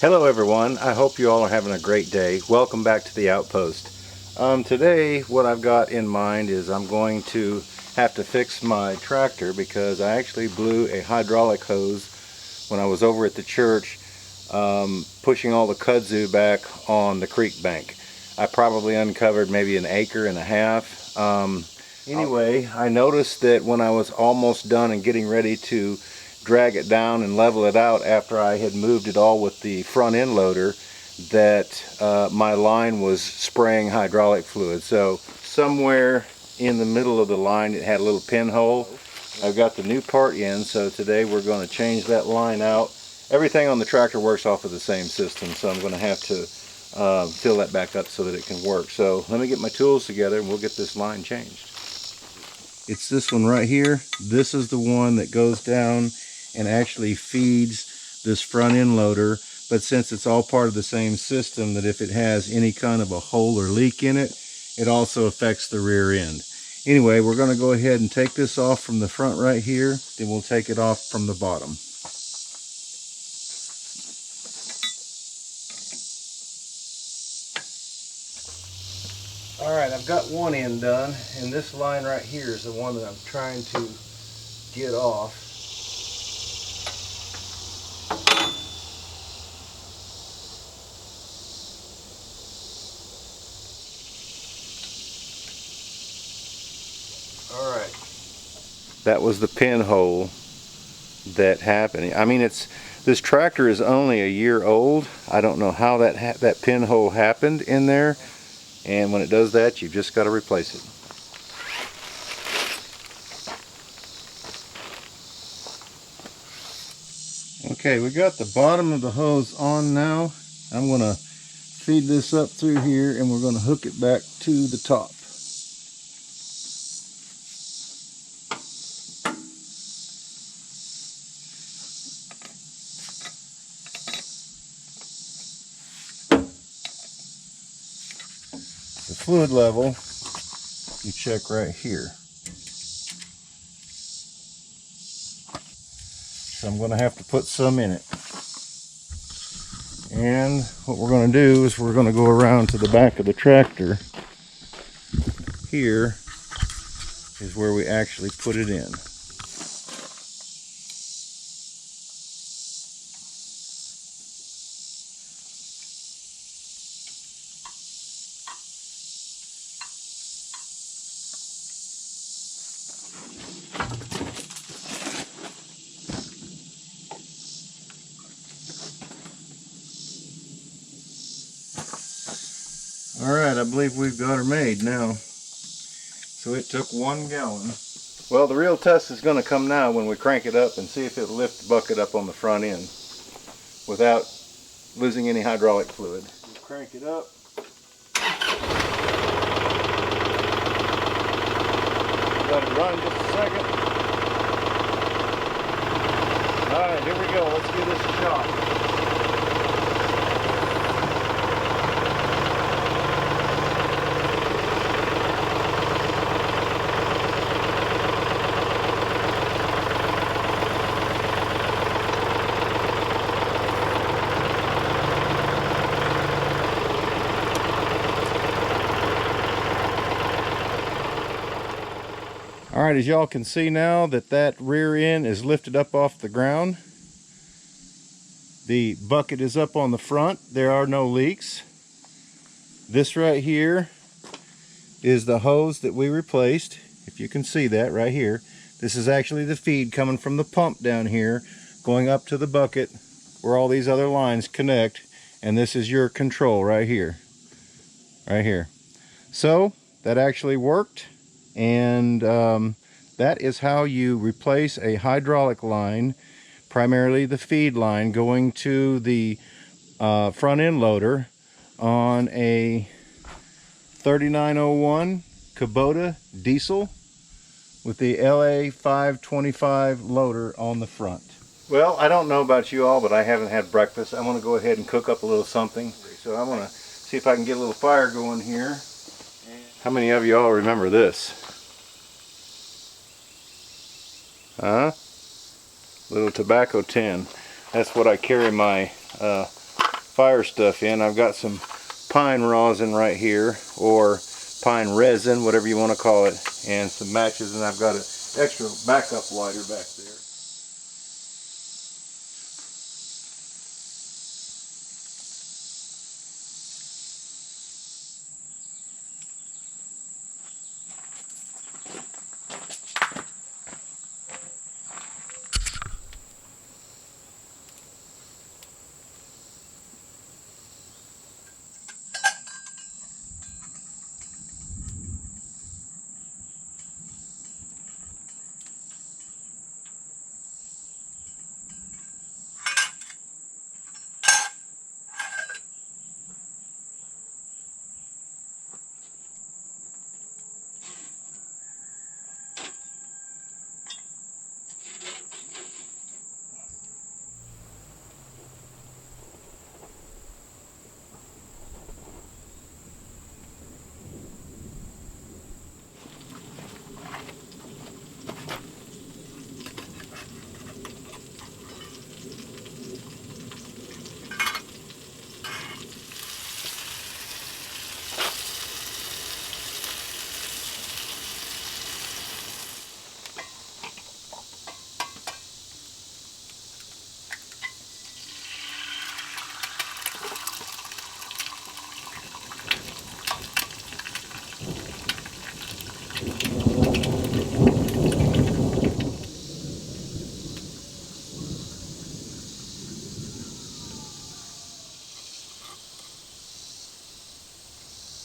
Hello everyone, I hope you all are having a great day. Welcome back to the Outpost. Today what I've got in mind is I'm going to have to fix my tractor because I actually blew a hydraulic hose when I was over at the church pushing all the kudzu back on the creek bank. I probably uncovered maybe 1.5 acres. Anyway, I noticed that when I was almost done and getting ready to drag it down and level it out after I had moved it all with the front end loader, that my line was spraying hydraulic fluid. So somewhere in the middle of the line it had a little pinhole. I've got the new part in, so today we're going to change that line out. Everything on the tractor works off of the same system, so I'm going to have to fill that back up so that it can work. So let me get my tools together and we'll get this line changed. It's this one right here. This is the one that goes down and actually feeds this front end loader, but since it's all part of the same system, that if it has any kind of a hole or leak in it, it also affects the rear end. Anyway, we're going to go ahead and take this off from the front right here, then we'll take it off from the bottom. Alright, I've got one end done, and this line right here is the one that I'm trying to get off. Alright, that was the pinhole that happened. I mean, this tractor is only 1 year old. I don't know how that pinhole happened in there. And when it does that, you've just got to replace it. Okay, we got the bottom of the hose on now. I'm going to feed this up through here and we're going to hook it back to the top. The fluid level, you check right here. So I'm going to have to put some in it. And what we're going to do is we're going to go around to the back of the tractor. Here is where we actually put it in. Alright, I believe we've got her made now. So it took 1 gallon. Well, the real test is going to come now when we crank it up and see if it'll lift the bucket up on the front end without losing any hydraulic fluid. We'll crank it up. Let it run just a second. Alright, here we go. Let's give this a shot. Alright, as y'all can see now that rear end is lifted up off the ground. The bucket is up on the front. There are no leaks. This right here is the hose that we replaced. If you can see that right here. This is actually the feed coming from the pump down here, going up to the bucket where all these other lines connect. And this is your control right here. Right here. So that actually worked. And that is how you replace a hydraulic line, primarily the feed line, going to the front end loader on a 3901 Kubota diesel with the LA 525 loader on the front. Well, I don't know about you all, but I haven't had breakfast. I'm going to go ahead and cook up a little something. So I'm going to see if I can get a little fire going here. How many of you all remember this? Huh? Little tobacco tin. That's what I carry my fire stuff in. I've got some pine rosin right here, or pine resin, whatever you want to call it, and some matches, and I've got an extra backup lighter back there.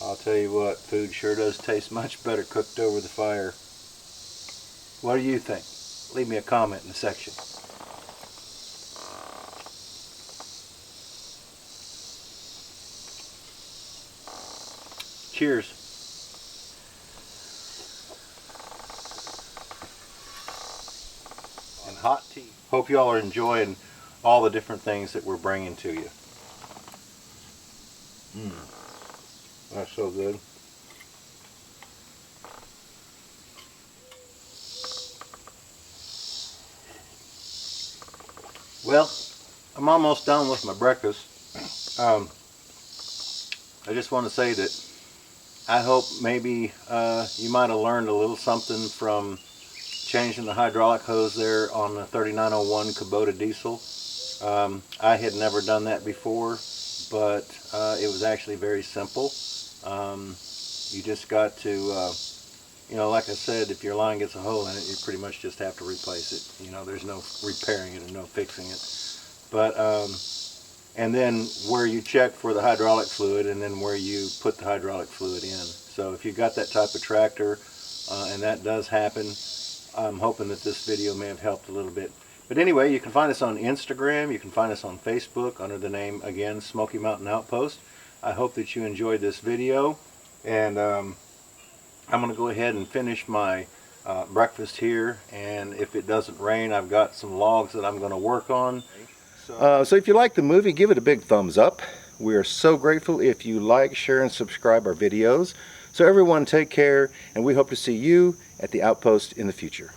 I'll tell you what, food sure does taste much better cooked over the fire. What do you think? Leave me a comment in the section. Cheers. And hot tea. Hope you all are enjoying all the different things that we're bringing to you. That's so good. Well, I'm almost done with my breakfast. I just want to say that I hope maybe you might have learned a little something from changing the hydraulic hose there on the 3901 Kubota diesel. I had never done that before, but it was actually very simple. You just got to, you know, like I said, if your line gets a hole in it, you pretty much just have to replace it. You know, there's no repairing it and no fixing it. But, and then where you check for the hydraulic fluid, and then where you put the hydraulic fluid in. So if you've got that type of tractor, and that does happen, I'm hoping that this video may have helped a little bit. But anyway, you can find us on Instagram, you can find us on Facebook under the name, again, Smoky Mountain Outpost. I hope that you enjoyed this video, and I'm going to go ahead and finish my breakfast here, and if it doesn't rain, I've got some logs that I'm going to work on. So if you like the movie, give it a big thumbs up. We are so grateful if you like, share, and subscribe our videos. So everyone, take care, and we hope to see you at the Outpost in the future.